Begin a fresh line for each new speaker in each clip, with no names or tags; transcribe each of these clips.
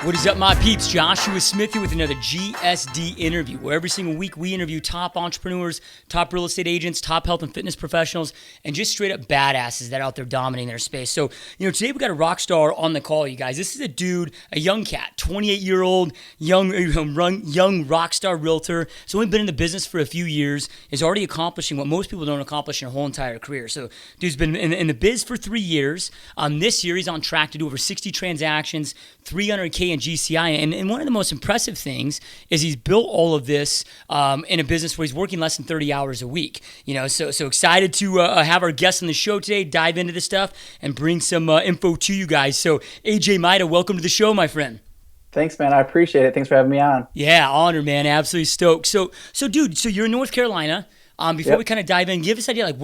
What is up, my peeps? Joshua Smith here with another GSD interview, where every single week we interview top entrepreneurs, top real estate agents, top health and fitness professionals, and just straight up badasses that are out there dominating their space. So, today we got a rock star on the call, you guys. This is a dude, a young cat, 28-year-old, young rock star realtor. He's only been in the business for a few years, is already accomplishing what most people don't accomplish in their whole entire career. So, dude's been in the biz for 3 years. This year, he's on track to do over 60 transactions, 300K in GCI, and one of the most impressive things is he's built all of this in a business where he's working less than 30 hours a week. So excited to have our guest on the show today, dive into this stuff, and bring some info to you guys. So AJ Mida, welcome to the show, my friend.
Thanks, man. I appreciate it. Thanks for having me on.
Yeah, honored, man. Absolutely stoked. So dude, you're in North Carolina. Before we kind of dive in, give us an idea, like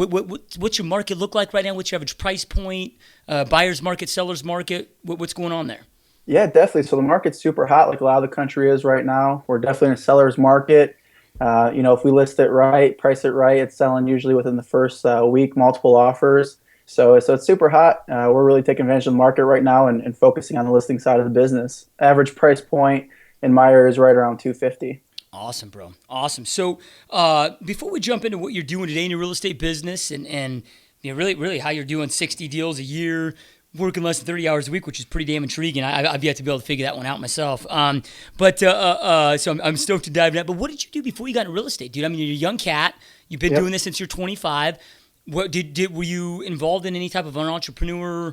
what's your market look like right now? What's your average price point? Buyer's market, seller's market? What's going on there?
Yeah, definitely. So the market's super hot, like a lot of the country is right now. We're definitely in a seller's market. If we list it right, price it right, it's selling usually within the first week, multiple offers. So it's super hot. We're really taking advantage of the market right now and focusing on the listing side of the business. Average price point in my area is right around $250.
Awesome, bro. Awesome. So before we jump into what you're doing today in your real estate business and really how you're doing 60 deals a year, working less than 30 hours a week, which is pretty damn intriguing. I've yet to be able to figure that one out myself. So I'm stoked to dive in that. But what did you do before you got into real estate, dude? I mean, you're a young cat. You've been doing this since you're 25. Were you involved in any type of an entrepreneur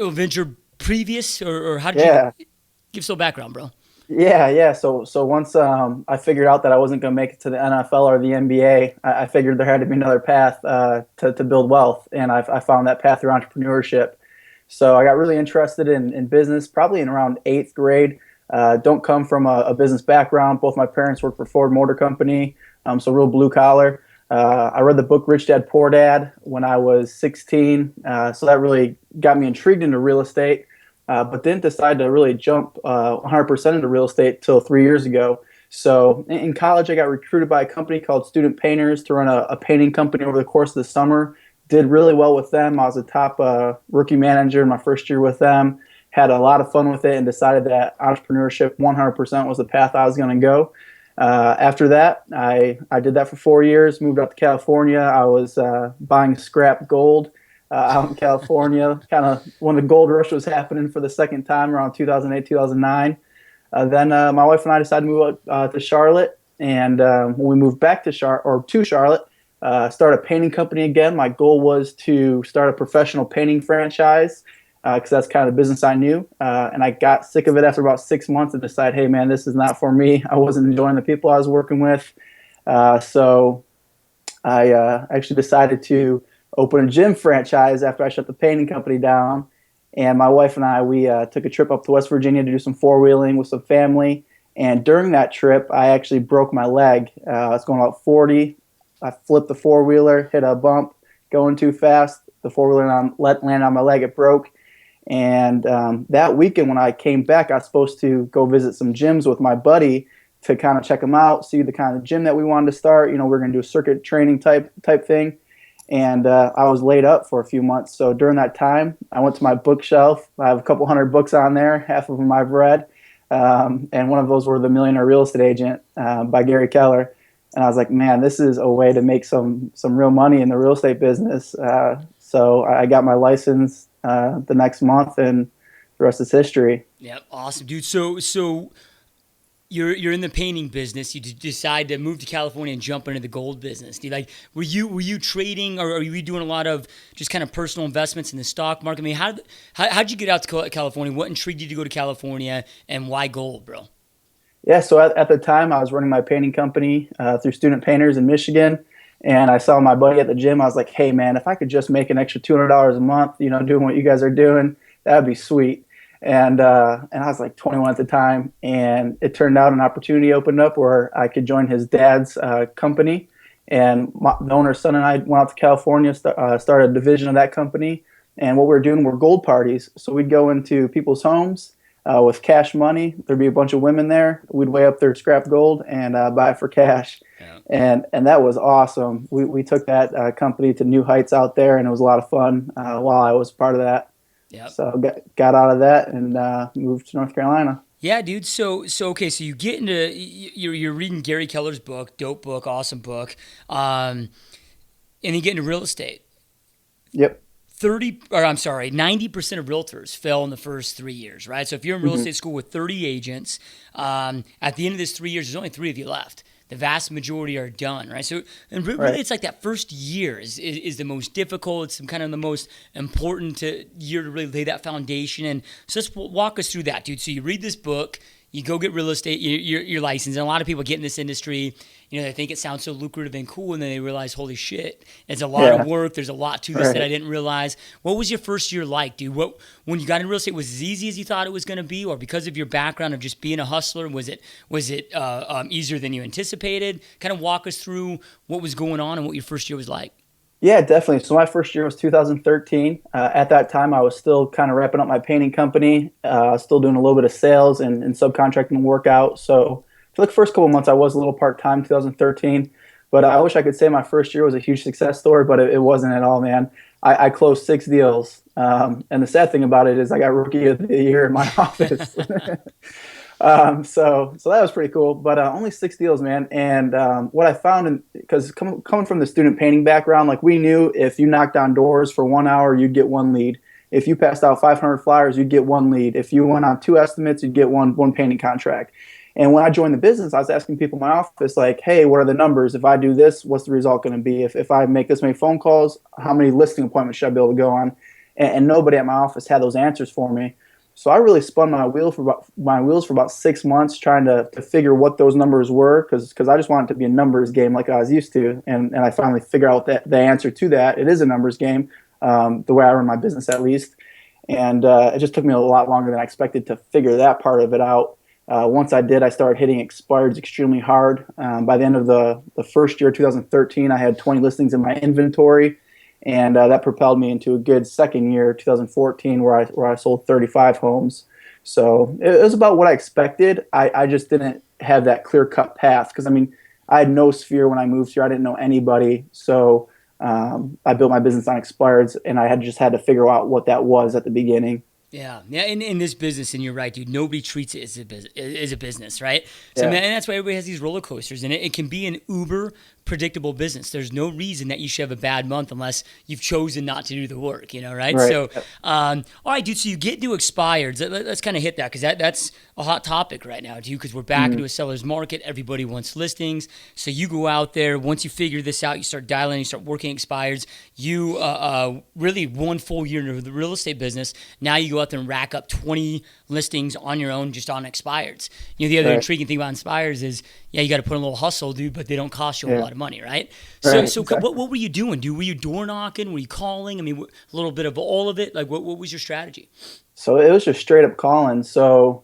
venture previous, or how did you give us a little background, bro?
Yeah. So once I figured out that I wasn't going to make it to the NFL or the NBA, I figured there had to be another path to build wealth, and I found that path through entrepreneurship. So I got really interested in business probably in around 8th grade. Don't come from a business background. Both my parents worked for Ford Motor Company, so real blue collar. I read the book Rich Dad Poor Dad when I was 16, so that really got me intrigued into real estate, but didn't decide to really jump 100% into real estate till 3 years ago. So in college, I got recruited by a company called Student Painters to run a painting company over the course of the summer. Did really well with them. I was a top rookie manager in my first year with them. Had a lot of fun with it and decided that entrepreneurship 100% was the path I was going to go. After that, I did that for 4 years, moved out to California. I was buying scrap gold out in California, kind of when the gold rush was happening for the second time around 2008, 2009. Then my wife and I decided to move out to Charlotte. And when we moved back to Charlotte, start a painting company again. My goal was to start a professional painting franchise because that's kind of the business I knew. And I got sick of it after about 6 months and decided, hey, man, this is not for me. I wasn't enjoying the people I was working with. So I actually decided to open a gym franchise after I shut the painting company down. And my wife and I, we took a trip up to West Virginia to do some four-wheeling with some family. And during that trip, I actually broke my leg. I was going about 40. I flipped the four-wheeler, hit a bump, going too fast. The four-wheeler landed on my leg. It broke. And that weekend when I came back, I was supposed to go visit some gyms with my buddy to kind of check them out, see the kind of gym that we wanted to start. We're going to do a circuit training type thing. And I was laid up for a few months. So during that time, I went to my bookshelf. I have a couple hundred books on there. Half of them I've read. And one of those were The Millionaire Real Estate Agent by Gary Keller. And I was like, man, this is a way to make some real money in the real estate business. So I got my license the next month, and the rest is history.
Yeah, awesome, dude. So you're in the painting business. You decide to move to California and jump into the gold business. Dude, were you trading, or are you doing a lot of just kind of personal investments in the stock market? I mean, how'd you get out to California? What intrigued you to go to California, and why gold, bro?
Yeah, so at the time, I was running my painting company through Student Painters in Michigan, and I saw my buddy at the gym. I was like, hey, man, if I could just make an extra $200 a month, doing what you guys are doing, that would be sweet. And I was like 21 at the time, and it turned out an opportunity opened up where I could join his dad's company. And the owner's son and I went out to California, started a division of that company. And what we were doing were gold parties. So we'd go into people's homes with cash money. There'd be a bunch of women there. We'd weigh up their scrap gold and buy it for cash. Yeah. And that was awesome. We took that company to new heights out there, and it was a lot of fun while I was part of that.
Yep.
So got out of that and moved to North Carolina.
Yeah, dude. So okay. So you get into you're reading Gary Keller's book, dope book, awesome book, and you get into real estate.
Yep.
90% of realtors fail in the first 3 years, right? So if you're in real estate school with 30 agents, at the end of this 3 years, there's only three of you left. The vast majority are done, right? So, and really,
Right.
it's like that first year is the most difficult. It's kind of the most important year to really lay that foundation. And so let's walk us through that, dude. So you read this book, you go get real estate, your license, and a lot of people get in this industry. They think it sounds so lucrative and cool, and then they realize, holy shit, it's a lot of
Yeah.
work. There's a lot to this that I
Right.
didn't realize. What was your first year like, dude? When you got in real estate, was it as easy as you thought it was going to be, or because of your background of just being a hustler, was it easier than you anticipated? Kind of walk us through what was going on and what your first year was like.
Yeah, definitely. So my first year was 2013. At that time, I was still kind of wrapping up my painting company, still doing a little bit of sales and subcontracting work out. So for the first couple of months, I was a little part-time, 2013. But I wish I could say my first year was a huge success story, but it wasn't at all, man. I closed 6 deals. And the sad thing about it is I got Rookie of the Year in my office. So that was pretty cool, but only 6 deals, man. And what I found, because coming from the student painting background, like we knew if you knocked on doors for 1 hour, you'd get one lead. If you passed out 500 flyers, you'd get one lead. If you went on two estimates, you'd get one painting contract. And when I joined the business, I was asking people in my office, like, hey, what are the numbers? If I do this, what's the result going to be? If I make this many phone calls, how many listing appointments should I be able to go on? And nobody at my office had those answers for me. So I really spun my wheels for about 6 months trying to figure what those numbers were, because I just wanted it to be a numbers game like I was used to, and I finally figured out that the answer to that, it is a numbers game, the way I run my business at least, and it just took me a lot longer than I expected to figure that part of it out. Once I did, I started hitting expireds extremely hard. By the end of the first year, 2013, I had 20 listings in my inventory. And that propelled me into a good second year, 2014, where I sold 35 homes. So it was about what I expected. I just didn't have that clear cut path because I had no sphere when I moved here. I didn't know anybody. So I built my business on expireds, and I had to figure out what that was at the beginning.
Yeah, yeah. In this business, and you're right, dude. Nobody treats it as a business, right? So,
Yeah.
man, and that's why everybody has these roller coasters, and it can be an uber predictable business. There's no reason that you should have a bad month unless you've chosen not to do the work, right?
Right.
So, all right, dude. So you get to expireds. Let's kind of hit that because that's a hot topic right now, dude. Because we're back into a seller's market. Everybody wants listings. So you go out there. Once you figure this out, you start dialing. You start working expireds. You really 1 full year into the real estate business. Now you go out there and rack up 20 listings on your own just on expireds. The other
Right.
intriguing thing about expireds is, yeah, you got to put in a little hustle, dude, but they don't cost you a
Yeah.
lot of money, right?
Right,
So
exactly.
what were you doing, dude? Were you door knocking? Were you calling? A little bit of all of it. Like, what was your strategy?
So it was just straight up calling. So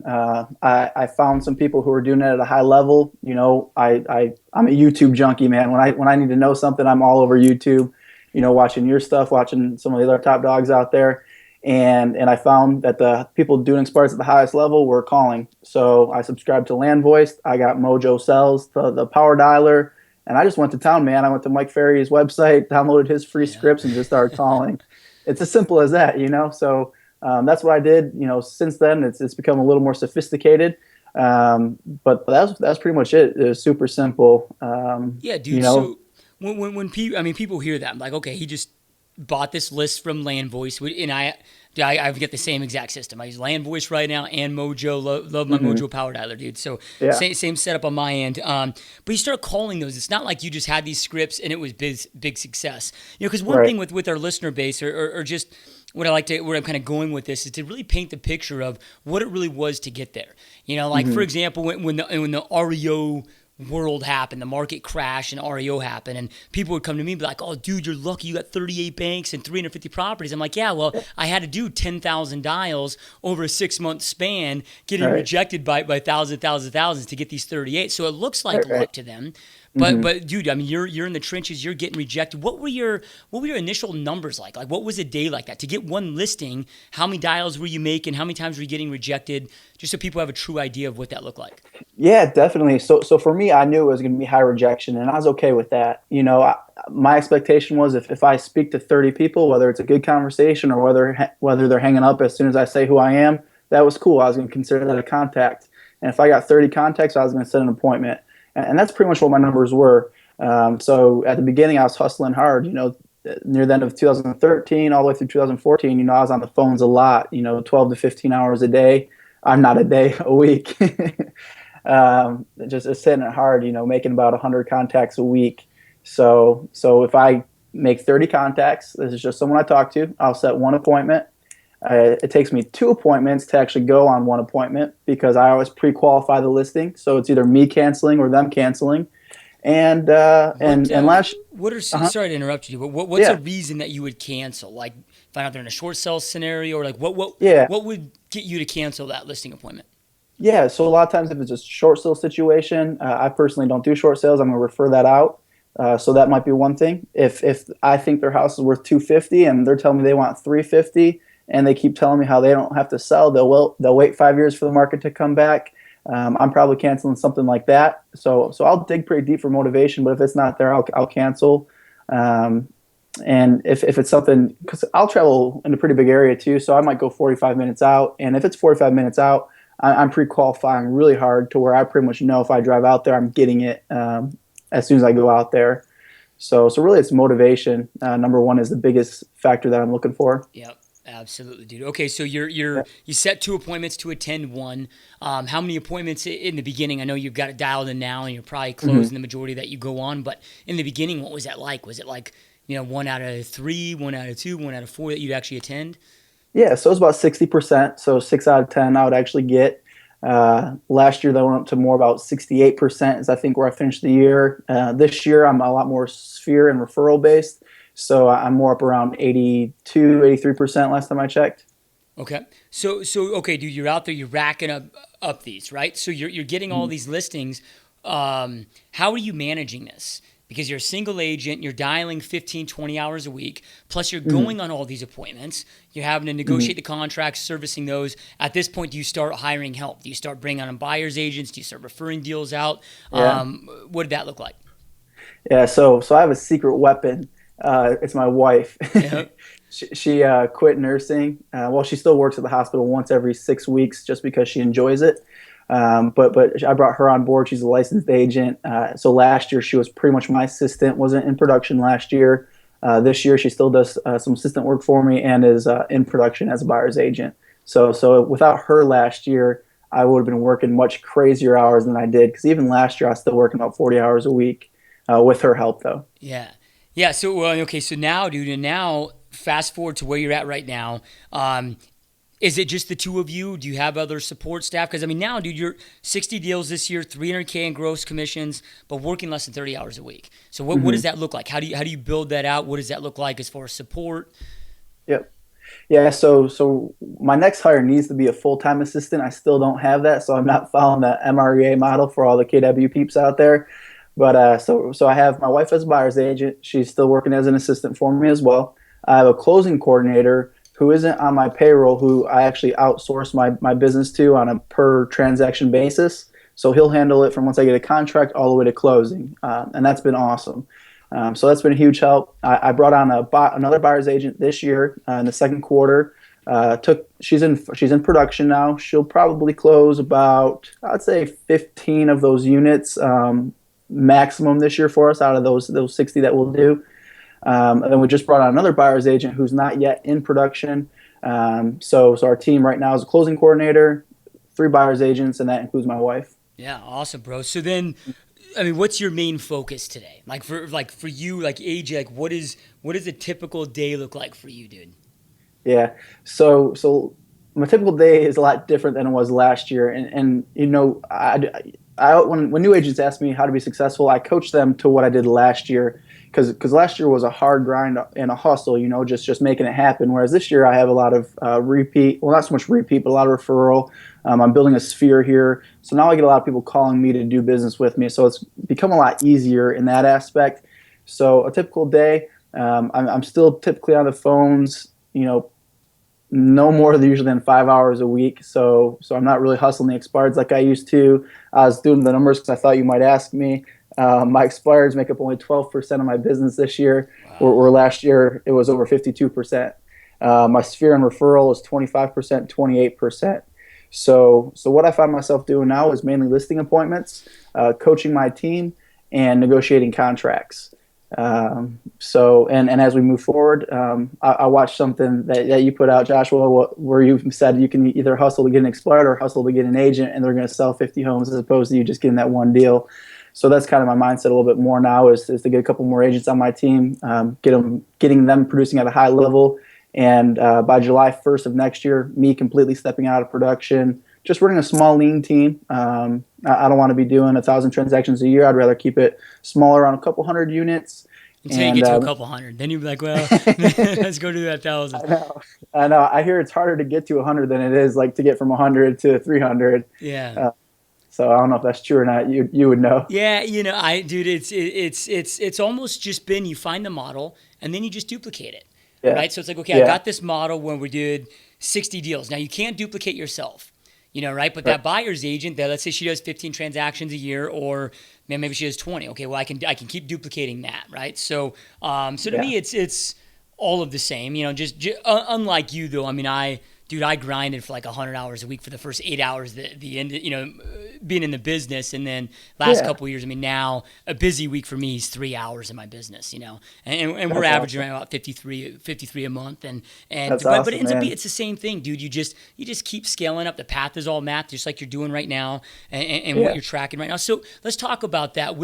I found some people who were doing it at a high level. I'm a YouTube junkie, man. When I need to know something, I'm all over YouTube. Watching your stuff, watching some of the other top dogs out there, and I found that the people doing expires at the highest level were calling. So I subscribed to Land Voice. I got Mojo Sells, the Power Dialer, and I just went to town, man. I went to Mike Ferry's website, downloaded his free scripts, and just started calling. It's as simple as that. So. That's what I did. Since then it's become a little more sophisticated. But that's pretty much it. It was super simple.
Yeah,
You
dude.
know,
So when people hear that, I'm like, okay, he just bought this list from Land Voice, and I get the same exact system. I use Land Voice right now and Mojo. Love my Mojo Power Dialer, dude. So
yeah,
same setup on my end. But you start calling those. It's not like you just had these scripts and it was big success. Because one
right.
thing with our listener base or just where I'm kind of going with this is to really paint the picture of what it really was to get there. Like for example, when the REO world happened, the market crash and REO happened, and people would come to me and be like, "Oh, dude, you're lucky you got 38 banks and 350 properties." I'm like, "Yeah, well, I had to do 10,000 dials over a 6-month span, getting
Right.
rejected by thousands to get these 38." So it looks like
Right. Right.
luck to them. But dude, you're in the trenches. You're getting rejected. What were your initial numbers like? Like, what was a day like that to get one listing? How many dials were you making? How many times were you getting rejected? Just so people have a true idea of what that looked like.
Yeah, definitely. So for me, I knew it was going to be high rejection, and I was okay with that. My expectation was if I speak to 30 people, whether it's a good conversation or whether they're hanging up as soon as I say who I am, that was cool. I was going to consider that a contact. And if I got 30 contacts, I was going to set an appointment. And that's pretty much what my numbers were. So at the beginning, I was hustling hard, near the end of 2013 all the way through 2014, I was on the phones a lot, 12 to 15 hours a day. I'm not a day, a week. Just hitting it hard, making about 100 contacts a week. So if I make 30 contacts, this is just someone I talk to, I'll set one appointment. It takes me 2 appointments to actually go on one appointment because I always pre-qualify the listing. So it's either me canceling or them canceling. And last.
Sorry to interrupt you, but what's a reason that you would cancel? Like find out they're in a short sale scenario, or like what would get you to cancel that listing appointment?
Yeah, so a lot of times if it's a short sale situation, I personally don't do short sales. I'm going to refer that out. So that might be one thing. If I think their house is worth $250 and they're telling me they want $350, and they keep telling me how they don't have to sell, they'll wait 5 years for the market to come back. I'm probably canceling something like that. So I'll dig pretty deep for motivation, but if it's not there, I'll cancel. And if it's something, because I'll travel in a pretty big area too, so I might go 45 minutes out. And if it's 45 minutes out, I'm pre-qualifying really hard to where I pretty much know if I drive out there, I'm getting it as soon as I go out there. So really it's motivation. Number one is the biggest factor that I'm looking for.
Yep. Absolutely, dude. Okay, so you set 2 appointments to attend one. How many appointments in the beginning? I know you've got it dialed in now, and you're probably closing the majority that you go on. But in the beginning, what was that like? Was it like 1 out of 3, 1 out of 2, 1 out of 4 that you'd actually attend?
Yeah, so it was about 60%. So 6 out of 10 I would actually get. Last year, that went up to more about 68% is I think where I finished the year. This year, I'm a lot more sphere and referral based. So I'm more up around 82, 83% last time I checked.
Okay. So okay, dude, you're out there, you're racking up these, right? So you're getting all these listings. How are you managing this? Because you're a single agent, you're dialing 15, 20 hours a week, plus you're going on all these appointments. You're having to negotiate the contracts, servicing those. At this point, do you start hiring help? Do you start bringing on buyer's agents? Do you start referring deals out?
Yeah.
What did that look like?
Yeah, so I have a secret weapon. It's my wife.
Yep.
She quit nursing. Well, she still works at the hospital once every 6 weeks just because she enjoys it. But I brought her on board. She's a licensed agent. So last year she was pretty much my assistant. Wasn't in production last year. This year she still does some assistant work for me and is in production as a buyer's agent. So without her last year, I would have been working much crazier hours than I did. Because even last year I was still working about 40 hours a week with her help though.
Yeah. Yeah, so okay, so now, dude, and now fast forward to where you're at right now. Is it just the two of you? Do you have other support staff? Because I mean, now, dude, you're 60 deals this year, $300K in gross commissions, but working less than 30 hours a week. So what does that look like? How do you build that out? What does that look like as far as support?
Yep. Yeah, so my next hire needs to be a full-time assistant. I still don't have that, so I'm not following the MREA model for all the KW peeps out there. But so I have my wife as a buyer's agent. She's still working as an assistant for me as well. I have a closing coordinator who isn't on my payroll, who I actually outsource my business to on a per transaction basis. So he'll handle it from once I get a contract all the way to closing, and that's been awesome. So that's been a huge help. I brought on another buyer's agent this year in the second quarter. She's in production now. She'll probably close about, I'd say, 15 of those units maximum this year for us out of those 60 that we'll do. And then we just brought on another buyer's agent who's not yet in production. So our team right now is a closing coordinator, 3 buyer's agents, and that includes my wife.
Yeah, awesome, bro. So then, I mean, what's your main focus today? Like for you, like AJ, like what does a typical day look like for you, dude?
Yeah. So my typical day is a lot different than it was last year, and when new agents ask me how to be successful, I coach them to what I did last year, because last year was a hard grind and a hustle, just making it happen. Whereas this year I have a lot of repeat, well, not so much repeat, but a lot of referral. I'm building a sphere here, so now I get a lot of people calling me to do business with me. So it's become a lot easier in that aspect. So a typical day, I'm still typically on the phones, no more usually than 5 hours a week. So I'm not really hustling the expireds like I used to. I was doing the numbers because I thought you might ask me. My expireds make up only 12% of my business this year, where last year it was over 52%. My sphere and referral is 25%, 28%. So what I find myself doing now is mainly listing appointments, coaching my team, and negotiating contracts. And as we move forward, I watched something that you put out, Joshua, where you said you can either hustle to get an expert or hustle to get an agent, and they're going to sell 50 homes as opposed to you just getting that one deal. So that's kind of my mindset a little bit more now is to get a couple more agents on my team, getting them producing at a high level. And by July 1st of next year, me completely stepping out of production, just running a small lean team. I don't want to be doing 1,000 transactions a year. I'd rather keep it smaller, around a couple hundred units.
Until you get to a couple hundred, then you'd be like, well, let's go to that 1,000.
I know. I hear it's harder to get to 100 than it is like to get from 100 to 300.
Yeah.
So I don't know if that's true or not. You would know.
Yeah, it's almost just been you find the model and then you just duplicate it.
Yeah.
Right? So it's like, okay, I got this model when we did 60 deals. Now you can't duplicate yourself. Right? But that buyer's agent that, let's say she does 15 transactions a year, or maybe she does 20. Okay, well I can keep duplicating that, right? So to me it's all of the same. Just unlike you though. I mean, I grinded for like 100 hours a week for the first 8 hours, the end, being in the business. And then last couple of years, I mean, now a busy week for me is 3 hours in my business, and we're averaging around about 53 a month. And but it ends up being, it's the same thing, dude. You just keep scaling up. The path is all math, just like you're doing right now and what you're tracking right now. So let's talk about that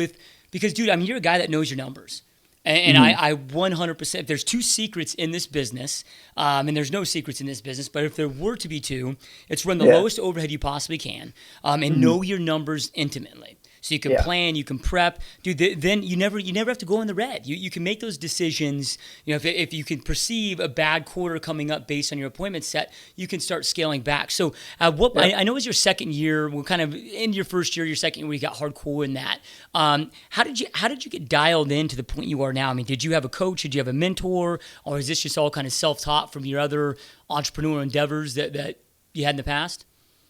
because dude, I mean, you're a guy that knows your numbers. And I 100%, if there's two secrets in this business, and there's no secrets in this business, but if there were to be two, it's run the lowest overhead you possibly can, and know your numbers intimately. So you can plan, you can prep, dude. Then you never have to go in the red. You can make those decisions. If you can perceive a bad quarter coming up based on your appointment set, you can start scaling back. So I know it was your second year. We're kind of in your first year, your second year, where you got hardcore in that. How did you get dialed in to the point you are now? I mean, did you have a coach? Did you have a mentor, or is this just all kind of self-taught from your other entrepreneurial endeavors that you had in the past?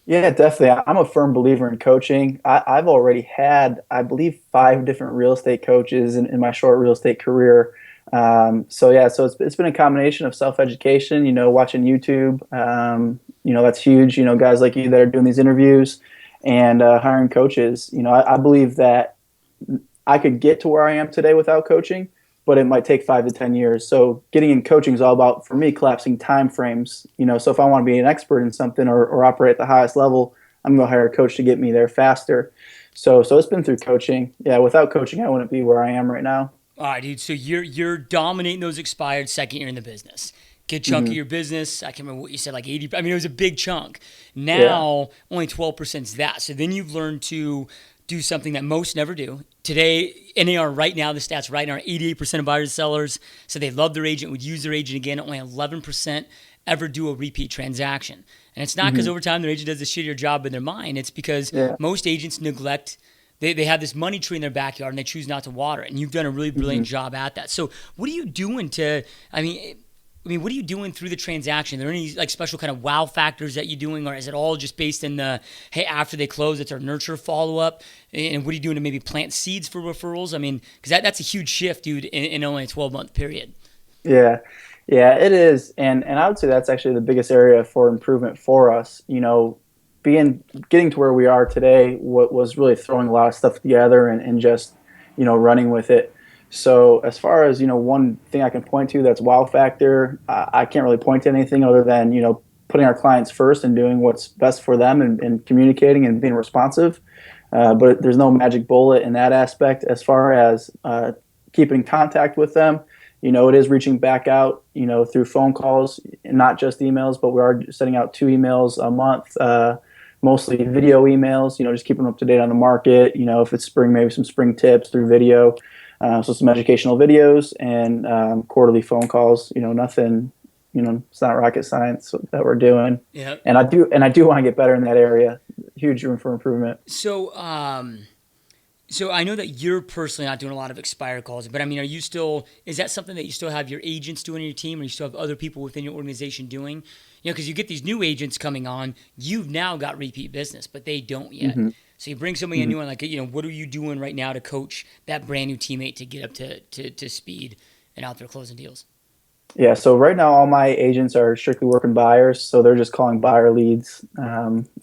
Yeah, definitely. I'm a firm believer in coaching. I've already had, I believe, 5 different real estate coaches in my short real estate career. So it's been a combination of self-education, watching YouTube. That's huge. Guys like you that are doing these interviews and hiring coaches. I believe that I could get to where I am today without coaching, but it might take 5 to 10 years. So getting in coaching is all about, for me, collapsing time frames. So if I want to be an expert in something or operate at the highest level, I'm going to hire a coach to get me there faster. So it's been through coaching. Yeah, without coaching, I wouldn't be where I am right now.
All right, dude. So you're dominating those expired second year in the business. Good chunk of your business. I can't remember what you said, like 80. I mean, it was a big chunk. Now, only 12% is that. So then you've learned to do something that most never do. Today, NAR right now, the stats right now are 88% of buyers and sellers. So they love their agent, would use their agent again. Only 11% ever do a repeat transaction. And it's not because over time their agent does a shittier job in their mind. It's because most agents neglect. They have this money tree in their backyard and they choose not to water it. And you've done a really brilliant job at that. So what are you doing what are you doing through the transaction? Are there any like special kind of wow factors that you're doing, or is it all just based in the, hey, after they close, it's our nurture follow-up? And what are you doing to maybe plant seeds for referrals? I mean, because that's a huge shift, dude, in only a 12-month period.
Yeah, it is. And I would say that's actually the biggest area for improvement for us. Getting to where we are today was really throwing a lot of stuff together and just, running with it. So as far as, one thing I can point to that's wow factor, I can't really point to anything other than, putting our clients first and doing what's best for them and communicating and being responsive. But there's no magic bullet in that aspect. As far as keeping contact with them, it is reaching back out, through phone calls, not just emails, but we are sending out 2 emails a month, mostly video emails, just keeping up to date on the market. If it's spring, maybe some spring tips through video. So some educational videos and quarterly phone calls. Nothing. It's not rocket science that we're doing.
Yeah.
And I do want to get better in that area. Huge room for improvement.
So I know that you're personally not doing a lot of expired calls, but I mean, is that something that you still have your agents doing in your team, or you still have other people within your organization doing? Because you get these new agents coming on, you've now got repeat business, but they don't yet. So you bring somebody new on, like, what are you doing right now to coach that brand new teammate to get up to speed and out there closing deals?
Yeah, so right now all my agents are strictly working buyers, so they're just calling buyer leads.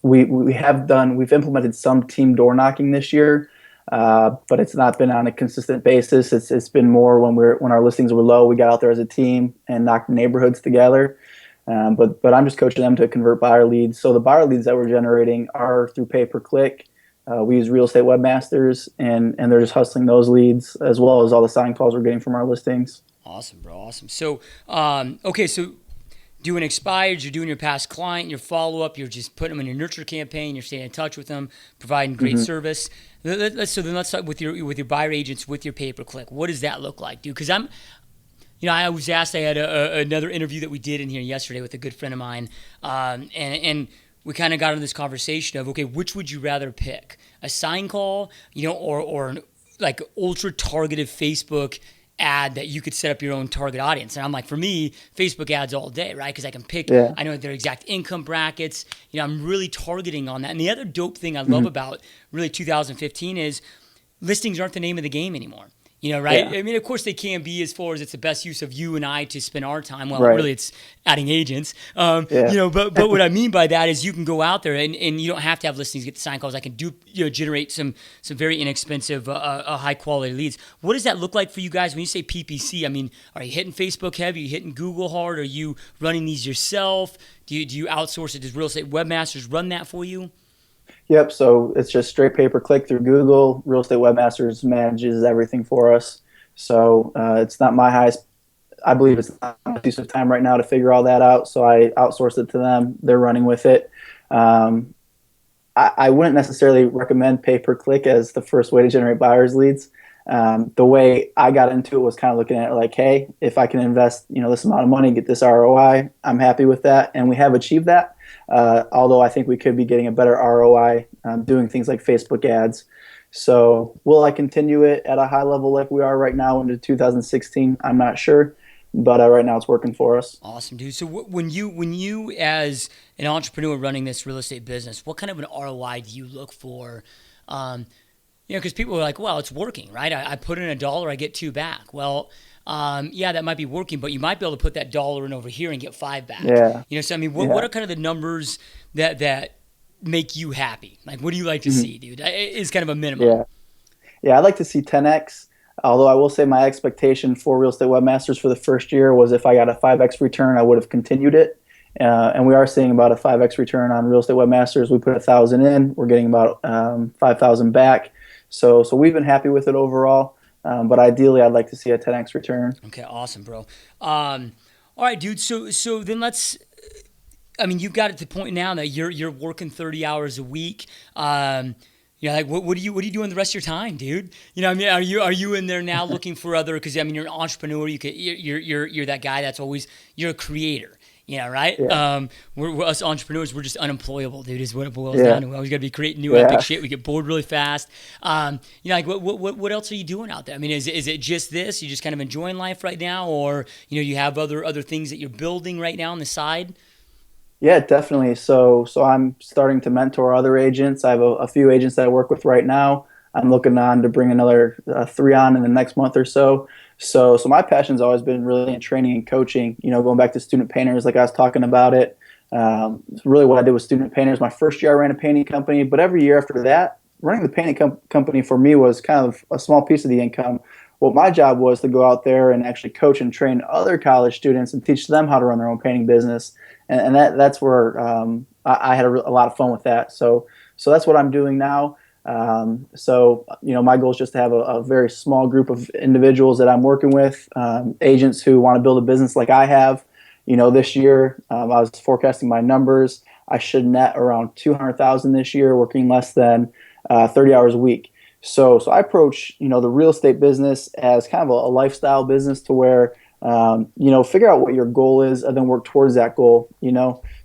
We've implemented some team door knocking this year, but it's not been on a consistent basis. It's been more when our listings were low, we got out there as a team and knocked neighborhoods together. But I'm just coaching them to convert buyer leads. So the buyer leads that we're generating are through pay per click. We use real estate webmasters, and they're just hustling those leads as well as all the sign calls we're getting from our listings.
Awesome, bro. Awesome. So, okay, so doing expireds, you're doing your past client, your follow up, you're just putting them in your nurture campaign, you're staying in touch with them, providing great service. So then let's start with your buyer agents with your pay per click. What does that look like, dude? Because I was asked. I had another interview that we did in here yesterday with a good friend of mine, and we kind of got into this conversation of, okay, which would you rather pick, a sign call, or like ultra targeted Facebook ad that you could set up your own target audience. And I'm like, for me, Facebook ads all day, right? Because I can pick, I know their exact income brackets. I'm really targeting on that. And the other dope thing I love about really 2015 is listings aren't the name of the game anymore. Right? Yeah. I mean, of course they can be as far as it's the best use of you and I to spend our time. Well, really it's adding agents. But what I mean by that is you can go out there and you don't have to have listings, get the sign calls. I can generate some very inexpensive, high quality leads. What does that look like for you guys when you say PPC? I mean, are you hitting Facebook heavy? Are you hitting Google hard? Are you running these yourself? Do you outsource it? Does real estate webmasters run that for you?
Yep, so it's just straight pay-per-click through Google. Real Estate Webmasters manages everything for us. So it's not my highest, I believe it's not my use of time right now to figure all that out, so I outsourced it to them. They're running with it. I wouldn't necessarily recommend pay-per-click as the first way to generate buyers leads. The way I got into it was kind of looking at it like, hey, if I can invest this amount of money and get this ROI, I'm happy with that, and we have achieved that. Although I think we could be getting a better ROI doing things like Facebook ads. So will I continue it at a high level like we are right now into 2016? I'm not sure, but right now it's working for us.
Awesome, dude. So when you as an entrepreneur running this real estate business, what kind of an ROI do you look for? Because people are like, well, it's working, right? I put in $1, I get $2 back. Well, that might be working, but you might be able to put that $1 in over here and get $5 back.
Yeah.
So I mean, what are kind of the numbers that make you happy? Like, what do you like to see, dude? It's kind of a minimum.
Yeah, I'd like to see 10x. Although I will say my expectation for Real Estate Webmasters for the first year was if I got a 5x return, I would have continued it. And we are seeing about a 5x return on Real Estate Webmasters. We put 1,000 in, we're getting about 5,000 back. So we've been happy with it overall. But ideally, I'd like to see a 10x return.
Okay, awesome, bro. All right, dude. So then you've got it to the point now that you're working 30 hours a week. Like what are you doing the rest of your time, dude? Are you in there now looking for other? Because you're an entrepreneur. You're that guy that's always you're a creator. Right?
Yeah.
We're us entrepreneurs, we're just unemployable, dude, is what it boils down to. We always got to be creating new epic shit. We get bored really fast. Like what else are you doing out there? I mean, is it just this? You just kind of enjoying life right now, or you have other things that you're building right now on the side?
Yeah, definitely. So I'm starting to mentor other agents. I have a few agents that I work with right now. I'm looking on to bring another 3 on in the next month or so. So my passion's always been really in training and coaching, going back to student painters like I was talking about it. Really what I did with student painters. My first year I ran a painting company, but every year after that, running the painting company for me was kind of a small piece of the income. What my job was to go out there and actually coach and train other college students and teach them how to run their own painting business. And that's where I had a lot of fun with that. So that's what I'm doing now. My goal is just to have a very small group of individuals that I'm working with, agents who want to build a business like I have. This year I was forecasting my numbers. I should net around 200,000 this year, working less than 30 hours a week. So I approach the real estate business as kind of a lifestyle business to where figure out what your goal is and then work towards that goal.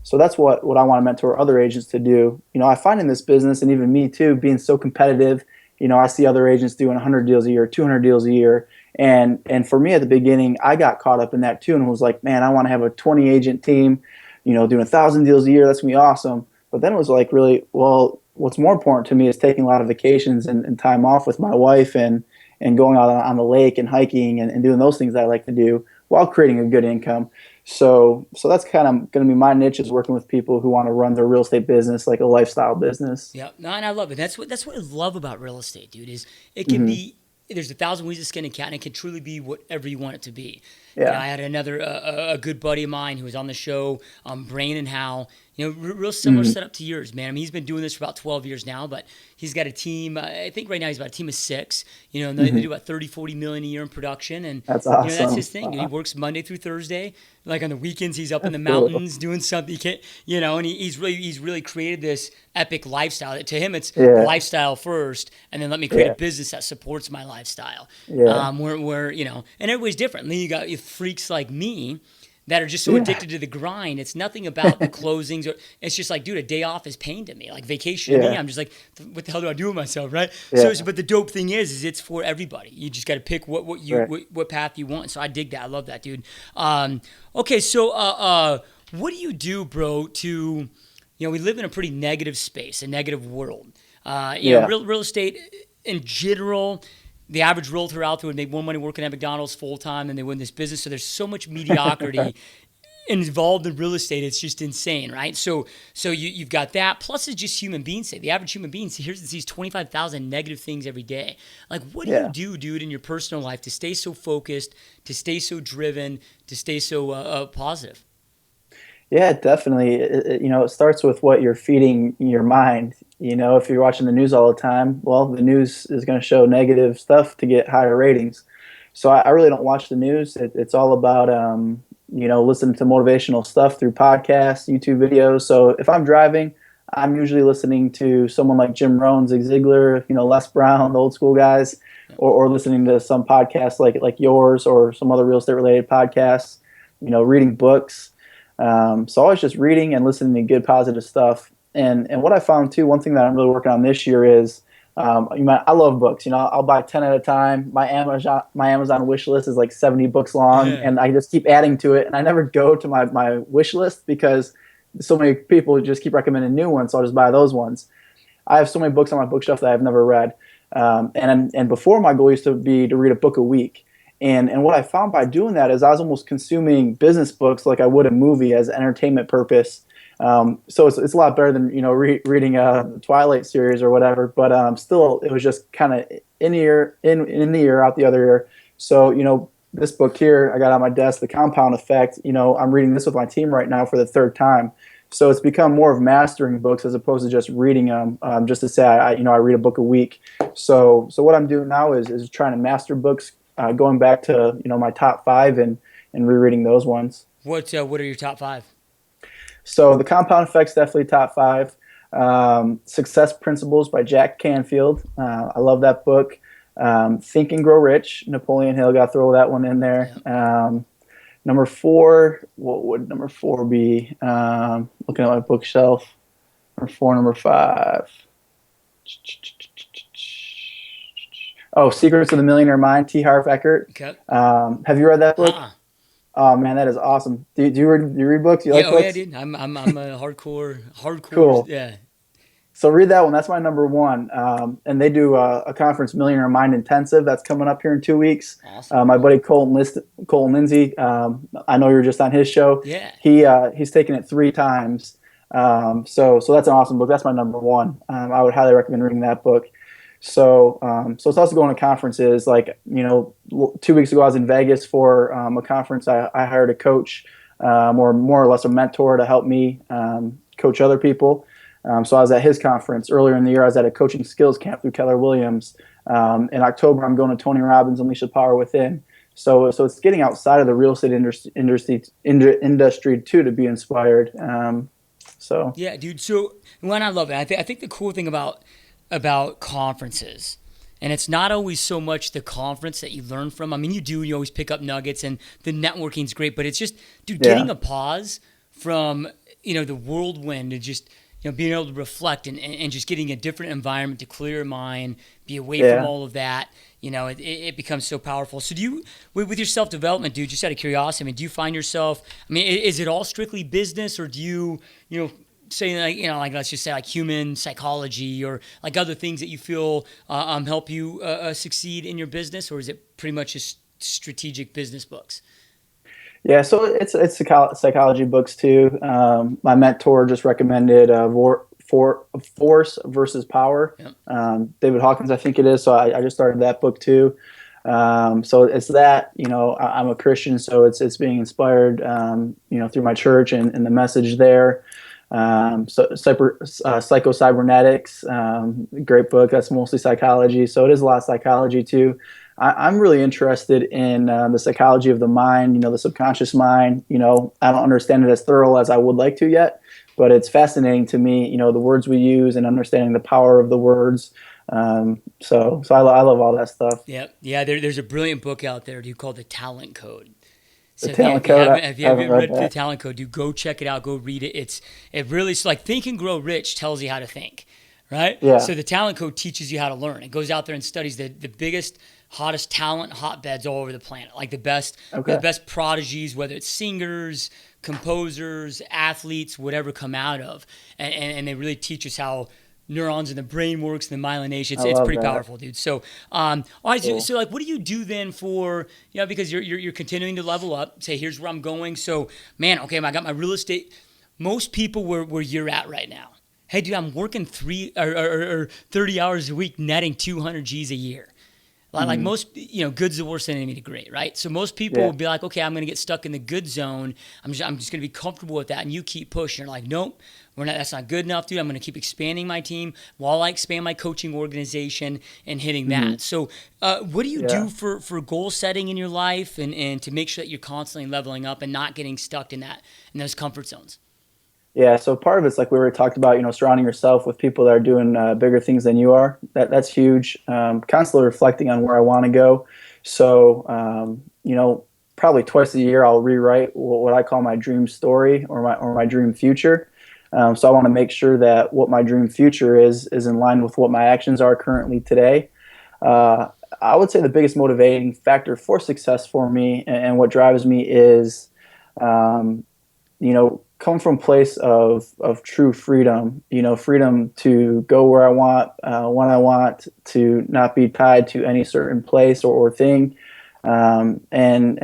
So that's what I want to mentor other agents to do. I find in this business, and even me too, being so competitive, I see other agents doing 100 deals a year, 200 deals a year. And for me at the beginning, I got caught up in that too and was like, man, I want to have a 20 agent team, doing 1,000 deals a year. That's going to be awesome. But then it was like, really, well, what's more important to me is taking a lot of vacations and time off with my wife and going out on the lake and hiking and doing those things that I like to do. while creating a good income. So that's kind of going to be my niche, is working with people who want to run their real estate business like a lifestyle business.
Yeah, no, and I love it. That's what I love about real estate, dude. Is it can
Hmm.
be there's 1,000 ways to skin a cat, and it can truly be whatever you want it to be. I
Yeah.
had another a good buddy of mine who was on the show, Brain and Hal. Real similar
Hmm.
setup to yours, man. I mean, he's been doing this for about 12 years now, but he's got a team. I think right now he's about a team of 6. And they
Hmm.
do about 30, 40 million a year in production, and
That's
that's his
awesome.
thing. He works Monday through Thursday. Like on the weekends, he's up in the
That's cool.
mountains doing something. He can't, and he's really created this epic lifestyle. To him, it's
Yeah.
lifestyle first, and then let me create a
Yeah.
business that supports my lifestyle.
Yeah.
Where and everybody's different. And then you got freaks like me that are just so
Yeah.
addicted to the grind. It's nothing about the closings. It's just like, dude, a day off is pain to me. Like vacation to me,
Yeah.
I'm just like, what the hell do I do with myself, right?
Yeah.
But the dope thing is it's for everybody. You just got to pick
Right.
what path you want. So I dig that. I love that, dude. Okay, so what do you do, bro? We live in a pretty negative space, a negative world.
Yeah.
Real estate in general. The average realtor out there would make more money working at McDonald's full time than they would in this business. So there's so much mediocrity involved in real estate. It's just insane, right? So you've got that. Plus, it's just human beings. The average human being sees 25,000 negative things every day. Like, what do
Yeah.
you do, dude, in your personal life to stay so focused, to stay so driven, to stay so positive?
Yeah, definitely. It starts with what you're feeding your mind. If you're watching the news all the time, well, the news is going to show negative stuff to get higher ratings. So I really don't watch the news. It's all about, listening to motivational stuff through podcasts, YouTube videos. So if I'm driving, I'm usually listening to someone like Jim Rohn, Zig Ziglar, Les Brown, the old school guys, or listening to some podcasts like yours or some other real estate related podcasts. Reading books. So always just reading and listening to good positive stuff. And what I found too, one thing that I'm really working on this year is, I love books. I'll buy 10 at a time. My Amazon wish list is like 70 books long,
Yeah.
and I just keep adding to it. And I never go to my wish list because so many people just keep recommending new ones. So I'll just buy those ones. I have so many books on my bookshelf that I've never read. And before, my goal used to be to read a book a week. And what I found by doing that is I was almost consuming business books like I would a movie as entertainment purpose. So it's a lot better than reading the Twilight series or whatever. But still, it was just kind of in the ear, out the other ear. So this book here I got on my desk, The Compound Effect. I'm reading this with my team right now for the 3rd time. So it's become more of mastering books as opposed to just reading them. Just to say I read a book a week. So what I'm doing now is trying to master books. Going back to my top 5 and rereading those ones.
What are your top 5?
So The Compound Effect's definitely top 5. Success Principles by Jack Canfield. I love that book. Think and Grow Rich, Napoleon Hill. Got to throw that one in there. Number 4. What would number 4 be? Looking at my bookshelf. Number 4, number 5. Oh, Secrets of the Millionaire Mind, T. Harv Eker.
Okay.
Have you read that book?
Uh-uh.
Oh man, that is awesome. Do you read books? Do you like books?
Yeah, dude. I'm a hardcore.
Cool.
Yeah.
So read that one. That's my number 1. And they do a conference, Millionaire Mind Intensive, that's coming up here in 2 weeks.
Awesome.
My buddy Colton Lindsay, I know you were just on his show.
Yeah.
He's taken it 3 times. So that's an awesome book. That's my number 1. I would highly recommend reading that book. So it's also going to conferences. Like 2 weeks ago, I was in Vegas for a conference. I hired a coach, or more or less a mentor, to help me coach other people. So I was at his conference earlier in the year. I was at a coaching skills camp through Keller Williams. In October, I'm going to Tony Robbins' Unleash the Power Within. So it's getting outside of the real estate industry too, to be inspired.
Yeah, dude. So when I love it, I think the cool thing about conferences, and it's not always so much the conference that you learn from. I mean, you always pick up nuggets, and the networking's great, but it's just, dude, getting a pause from the whirlwind, and just being able to reflect and just getting a different environment to clear your mind, be away from all of that. It becomes so powerful. So do you, with your self-development, dude, just out of curiosity, I mean, do you find yourself, is it all strictly business, or do you say like let's just say like human psychology or like other things that you feel help you succeed in your business, or is it pretty much just strategic business books?
Yeah, so it's psychology books too. My mentor just recommended Force versus Power.
Yep.
David Hawkins, I think it is. So I just started that book too. So it's that, I'm a Christian, so it's being inspired, through my church and the message there. Psycho Cybernetics, great book. That's mostly psychology. So it is a lot of psychology too. I'm really interested in the psychology of the mind, the subconscious mind. I don't understand it as thorough as I would like to yet, but it's fascinating to me, the words we use and understanding the power of the words. So I love all that stuff.
Yeah. There's a brilliant book out there, dude, called The Talent Code.
The
So
Talent Code,
if you
I haven't
haven't
read
read The
that.
Talent Code, dude, go check it out. Go read it. It really, it's like Think and Grow Rich tells you how to think, right?
Yeah.
So The Talent Code teaches you how to learn. It goes out there and studies the biggest, hottest talent hotbeds all over the planet, like the
Okay.
best prodigies, whether it's singers, composers, athletes, whatever come out of, and they really teach us how neurons in the brain works and the myelination.
I
It's
love
pretty
that.
powerful, dude. So, all right. So,
Cool.
so, like, what do you do then for, because you're continuing to level up. Say, here's where I'm going. So, man, okay, I got my real estate. Most people where you're at right now. Hey, dude, I'm working 30 hours a week, netting 200 G's a year. Like
Mhm.
most, good's the worst enemy to great, right? So most people
Yeah.
will be like, okay, I'm going to get stuck in the good zone. I'm just going to be comfortable with that. And you keep pushing. You're like, nope, that's not good enough, dude. I'm going to keep expanding my team while I expand my coaching organization and hitting
Mhm.
that. So what do you
Yeah.
do for goal setting in your life and to make sure that you're constantly leveling up and not getting stuck in those comfort zones?
Yeah, so part of it's like we already talked about, surrounding yourself with people that are doing bigger things than you are. That's huge. Constantly reflecting on where I want to go. So, probably twice a year I'll rewrite what I call my dream story or my dream future. So I want to make sure that what my dream future is in line with what my actions are currently today. Uh, I would say the biggest motivating factor for success for me and what drives me is um, come from a place of true freedom, freedom to go where I want, when I want, to not be tied to any certain place or thing, and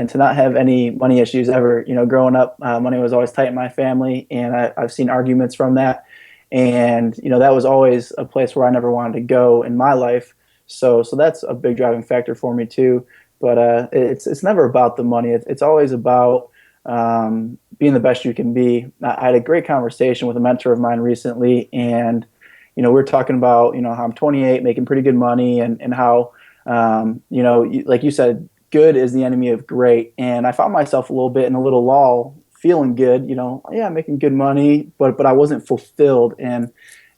to not have any money issues ever. Growing up, money was always tight in my family, and I've seen arguments from that. And, that was always a place where I never wanted to go in my life. So that's a big driving factor for me too. But it's never about the money. It's always about being the best you can be. I had a great conversation with a mentor of mine recently, and we were talking about how I'm 28, making pretty good money, and how like you said, good is the enemy of great. And I found myself a little bit in a little lull, feeling good, yeah, making good money, but I wasn't fulfilled.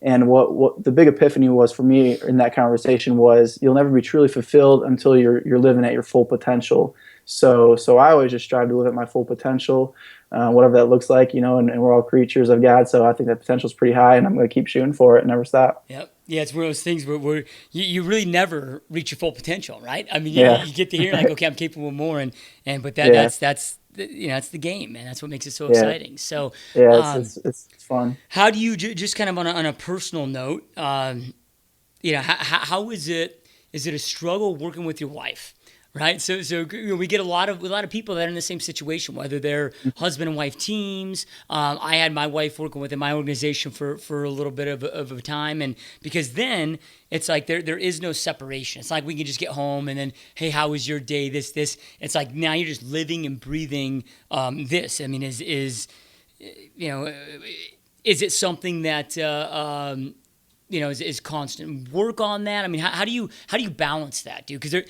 And what the big epiphany was for me in that conversation was you'll never be truly fulfilled until you're living at your full potential. So I always just strive to live at my full potential, whatever that looks like, and we're all creatures of God. So I think that potential is pretty high, and I'm going to keep shooting for it and never stop.
Yep. Yeah, it's one of those things where you really never reach your full potential, right? I mean,
Yeah.
you get to hear like, okay, I'm capable of more, but
Yeah.
that's that's the game, man. That's what makes it so
Yeah.
exciting. So,
Yeah. It's fun.
how do you just kind of on a personal note, how is it? Is it a struggle working with your wife? Right, so we get a lot of people that are in the same situation, whether they're husband and wife teams. I had my wife working within my organization for a little bit of a time, and because then it's like there is no separation. It's like we can just get home and then, hey, how was your day? This. It's like now you're just living and breathing this. I mean, is it something that is constant work on that? I mean, how do you balance that, dude? Because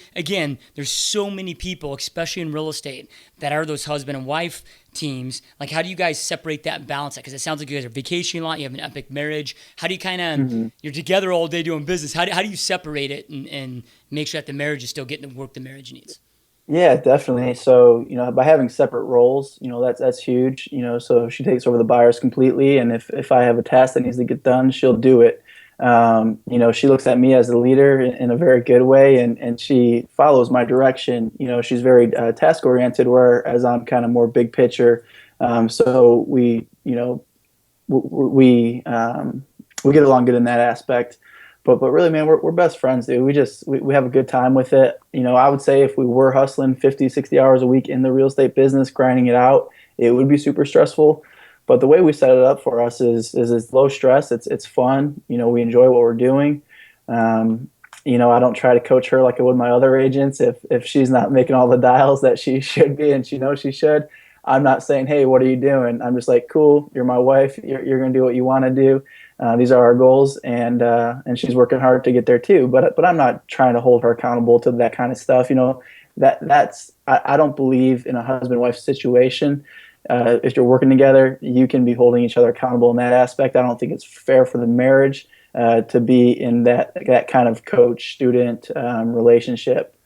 there's so many people, especially in real estate, that are those husband and wife teams. Like, how do you guys separate that and balance that? Because it sounds like you guys are vacationing a lot. You have an epic marriage. How do you kind of you're together all day doing business? How do you separate it and make sure that the marriage is still getting the work the marriage needs?
Yeah, definitely. So, by having separate roles, that's huge. So she takes over the buyers completely, and if I have a task that needs to get done, she'll do it. She looks at me as a leader in a very good way, and she follows my direction. She's very task oriented, whereas I'm kind of more big picture. So we get along good in that aspect. But really, man, we're best friends, dude. We have a good time with it. I would say if we were hustling 50, 60 hours a week in the real estate business, grinding it out, it would be super stressful. But the way we set it up for us is it's low stress. It's fun. We enjoy what we're doing. I don't try to coach her like I would my other agents. If she's not making all the dials that she should be and she knows she should, I'm not saying, hey, what are you doing? I'm just like, cool, you're my wife. You're going to do what you want to do. These are our goals, and she's working hard to get there too. But I'm not trying to hold her accountable to that kind of stuff. I don't believe in a husband-wife situation. If you're working together, you can be holding each other accountable in that aspect. I don't think it's fair for the marriage to be in that kind of coach-student relationship.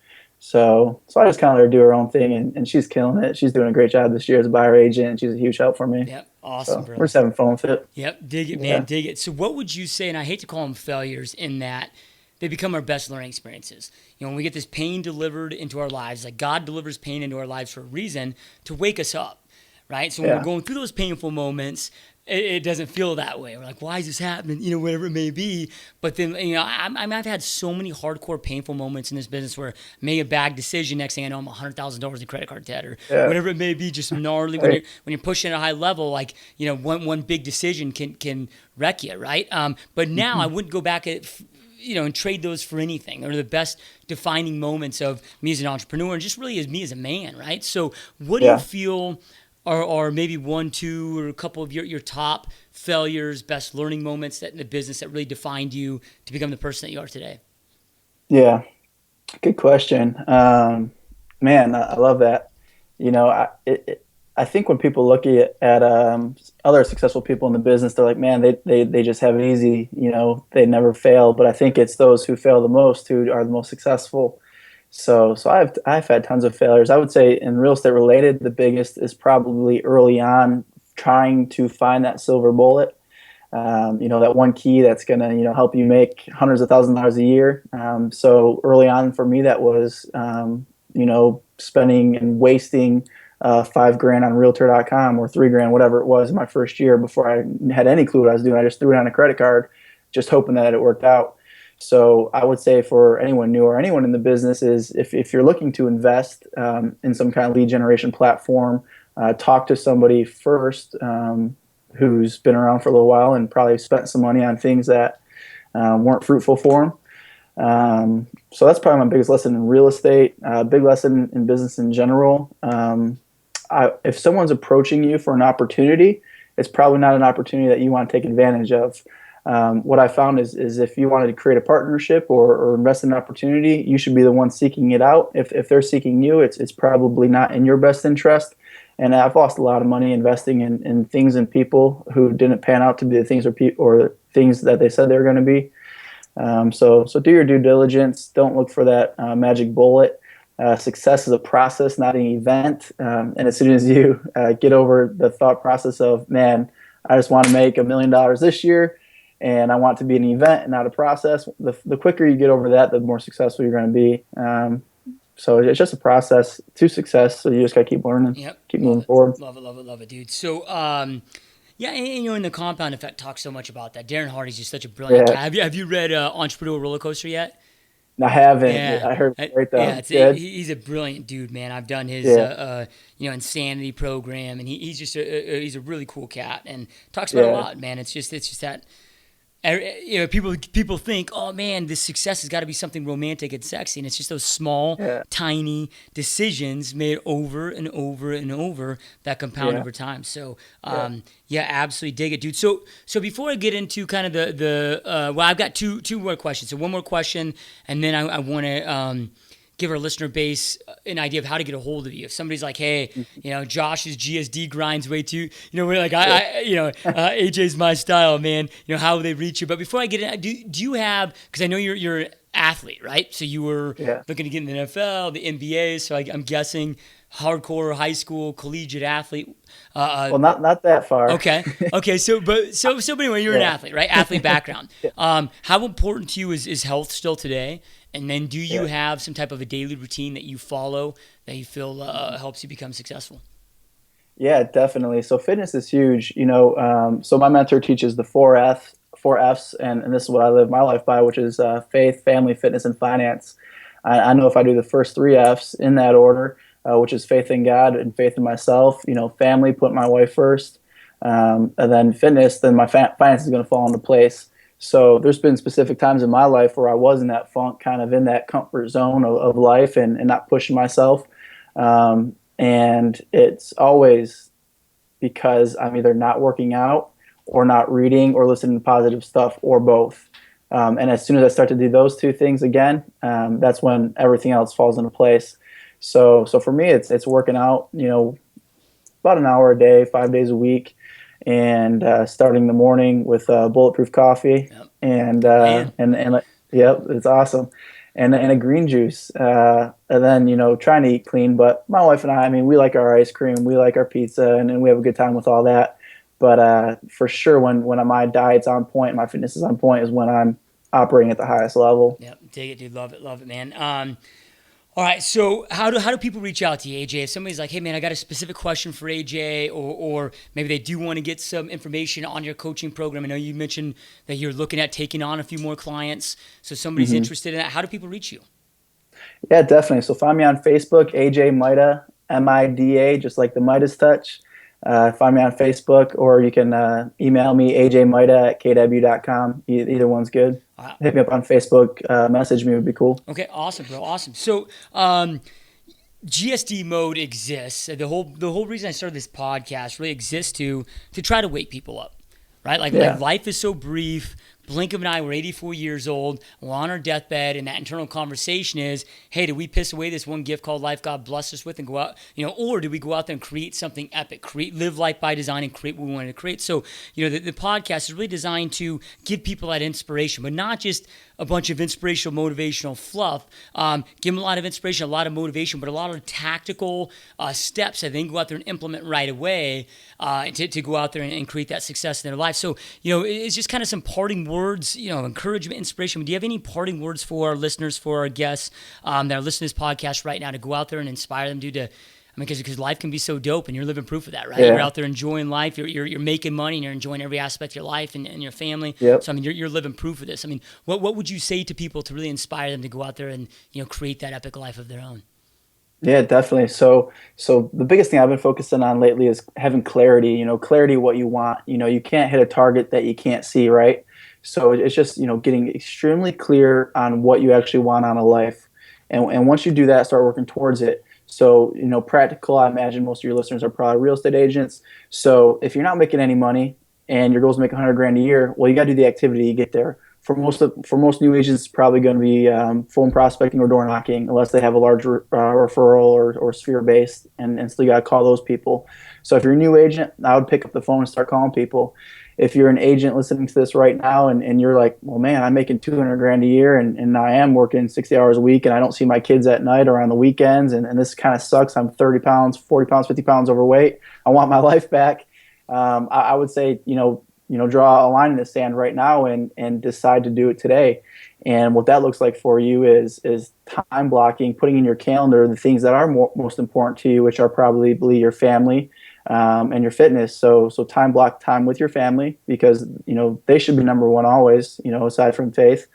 So I just kind of let her do her own thing, and she's killing it. She's doing a great job this year as a buyer agent, and she's a huge help for me.
Yep, awesome,
so we're just having fun with it.
Yep, dig it, man, dig it. So what would you say, and I hate to call them failures in that they become our best learning experiences. When we get this pain delivered into our lives, like God delivers pain into our lives for a reason, to wake us up, right? So when we're going through those painful moments, it doesn't feel that way. We're like, why is this happening? Whatever it may be. But then, I've had so many hardcore painful moments in this business where I made a bad decision. Next thing I know, I'm $100,000 in credit card debt or whatever it may be, just gnarly. When you're pushing at a high level, like, one big decision can wreck you, right? But now I wouldn't go back and trade those for anything. They're the best defining moments of me as an entrepreneur and just really as me as a man, right? So what do you feel or maybe one, two, or a couple of your top failures, best learning moments that in the business that really defined you to become the person that you are today?
Yeah, good question. Man, I love that. I think when people look at other successful people in the business, they're like, man, they just have it easy. They never fail. But I think it's those who fail the most who are the most successful. So I've had tons of failures. I would say in real estate related, the biggest is probably early on trying to find that silver bullet. That one key that's going to help you make hundreds of thousands of dollars a year. So early on for me, that was spending and wasting $5,000 on Realtor.com or $3,000, whatever it was, in my first year before I had any clue what I was doing. I just threw it on a credit card, just hoping that it worked out. So I would say for anyone new or anyone in the business is if you're looking to invest in some kind of lead generation platform, talk to somebody first who's been around for a little while and probably spent some money on things that weren't fruitful for them. So that's probably my biggest lesson in real estate, big lesson in business in general. If someone's approaching you for an opportunity, it's probably not an opportunity that you want to take advantage of. What I found is if you wanted to create a partnership or invest in an opportunity, you should be the one seeking it out. If they're seeking you, it's probably not in your best interest. And I've lost a lot of money investing in things and people who didn't pan out to be the things or things that they said they were going to be. So do your due diligence. Don't look for that magic bullet. Success is a process, not an event. And as soon as you get over the thought process of, man, I just want to make $1 million this year, and I want it to be an event and not a process, the quicker you get over that, the more successful you're going to be. So it's just a process to success. So you just got to keep learning, keep moving forward.
Love it, dude. So, and in the compound effect, talks so much about that. Darren Hardy's just such a brilliant guy. Have you read Entrepreneurial Roller Coaster yet?
I haven't. Yeah. I heard it great though.
He's a brilliant dude, man. I've done his insanity program, and he's just he's a really cool cat and talks about a lot, man. It's just that. People think, oh man, this success has got to be something romantic and sexy, and it's just those small, tiny decisions made over and over and over that compound over time. So, absolutely dig it, dude. So before I get into kind of the I've got two more questions. So one more question, and then I want to give our listener base an idea of how to get a hold of you. If somebody's like, hey, Josh's GSD grinds way too, we're like, AJ's my style, man. How will they reach you? But before I get in, do you have, because I know you're an athlete, right? So you were looking to get in the NFL, the NBA. So I'm guessing hardcore high school, collegiate athlete.
Well, not that far.
Okay. So anyway, you're an athlete, right? Athlete background. How important to you is health still today? And then do you have some type of a daily routine that you follow that you feel helps you become successful?
Yeah, definitely. So fitness is huge. So my mentor teaches the 4 four F's, and this is what I live my life by, which is faith, family, fitness, and finance. I know if I do the first three F's in that order, which is faith in God and faith in myself, family, put my wife first, and then fitness, then my finance is going to fall into place. So there's been specific times in my life where I was in that funk, kind of in that comfort zone of life and not pushing myself. And it's always because I'm either not working out or not reading or listening to positive stuff or both. And as soon as I start to do those two things again, that's when everything else falls into place. So for me, it's working out, about an hour a day, 5 days a week, and starting the morning with bulletproof coffee. Yep. and yep, it's awesome. And a green juice, and then trying to eat clean. But my wife and I mean, we like our ice cream, we like our pizza, and we have a good time with all that. But for sure, when my diet's on point, my fitness is on point, is when I'm operating at the highest level.
Yep, dig it, dude. Love it, man. All right, so how do people reach out to you, AJ? If somebody's like, hey, man, I got a specific question for AJ, or maybe they do want to get some information on your coaching program. I know you mentioned that you're looking at taking on a few more clients, so somebody's interested in that. How do people reach you?
Yeah, definitely. So find me on Facebook, AJ Mida, MIDA, just like the Midas touch. Find me on Facebook, or you can email me, ajmida@kw.com. Either one's good. Hit me up on Facebook, message me would be cool.
Okay, awesome, bro, awesome. So GSD mode exists. The whole reason I started this podcast really exists to try to wake people up, right? Like life is so brief. Blink of an eye, we're 84 years old, we're on our deathbed, and that internal conversation is, hey, did we piss away this one gift called life God blessed us with and go out, or did we go out there and create something epic, live life by design and create what we wanted to create? So, the podcast is really designed to give people that inspiration, but not just a bunch of inspirational, motivational fluff. Give them a lot of inspiration, a lot of motivation, but a lot of tactical steps that they can go out there and implement right away to go out there and create that success in their life. So, it's just kind of some parting words, encouragement, inspiration. Do you have any parting words for our listeners, for our guests that are listening to this podcast right now, to go out there and inspire them because life can be so dope, and you're living proof of that, right? Yeah. You're out there enjoying life, you're making money, and you're enjoying every aspect of your life and your family. Yep. So, you're living proof of this. What would you say to people to really inspire them to go out there and, create that epic life of their own?
Yeah, definitely. So the biggest thing I've been focusing on lately is having clarity, clarity what you want. You can't hit a target that you can't see, right? So it's just, getting extremely clear on what you actually want out of life. And once you do that, start working towards it. So, practical, I imagine most of your listeners are probably real estate agents. So if you're not making any money and your goal is to make $100,000 a year, well, you got to do the activity to get there. For most new agents, it's probably going to be phone prospecting or door knocking, unless they have a large referral or sphere based, and still got to call those people. So if you're a new agent, I would pick up the phone and start calling people. If you're an agent listening to this right now and you're like, well, man, I'm making $200,000 a year and I am working 60 hours a week and I don't see my kids at night or on the weekends and this kind of sucks. I'm 30 pounds, 40 pounds, 50 pounds overweight. I want my life back. I would say, draw a line in the sand right now and decide to do it today. And what that looks like for you is time blocking, putting in your calendar the things that are most important to you, which are probably your family, and your fitness. So block time with your family, because they should be number one always, aside from faith.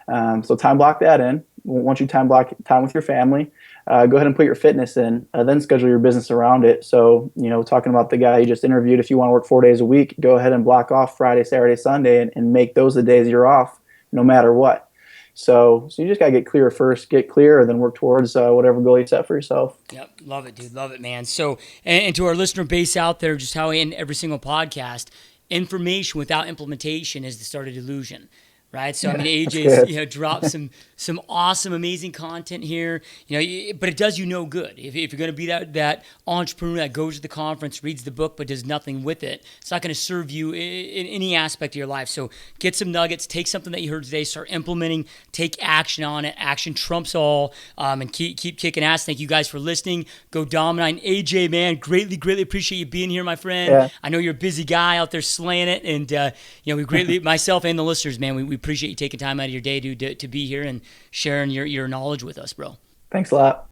So time block that in. Once you time block time with your family, go ahead and put your fitness in, then schedule your business around it. So, talking about the guy you just interviewed, if you want to work 4 days a week, go ahead and block off Friday, Saturday, Sunday, and make those the days you're off, no matter what. So you just got to get clear first, get clear, and then work towards whatever goal you set for yourself.
Yep. Love it, dude. Love it, man. So, and to our listener base out there, just how I end every single podcast, information without implementation is the start of delusion. Right. So, AJ's, dropped some awesome, amazing content here, but it does no good. If you're going to be that entrepreneur that goes to the conference, reads the book, but does nothing with it, it's not going to serve you in any aspect of your life. So get some nuggets, take something that you heard today, start implementing, take action on it. Action trumps all, and keep kicking ass. Thank you guys for listening. Go dominate. AJ, man, greatly appreciate you being here, my friend. Yeah. I know you're a busy guy out there slaying it, and we greatly, myself and the listeners, man, we appreciate you taking time out of your day to be here and sharing your knowledge with us, bro.
Thanks a lot.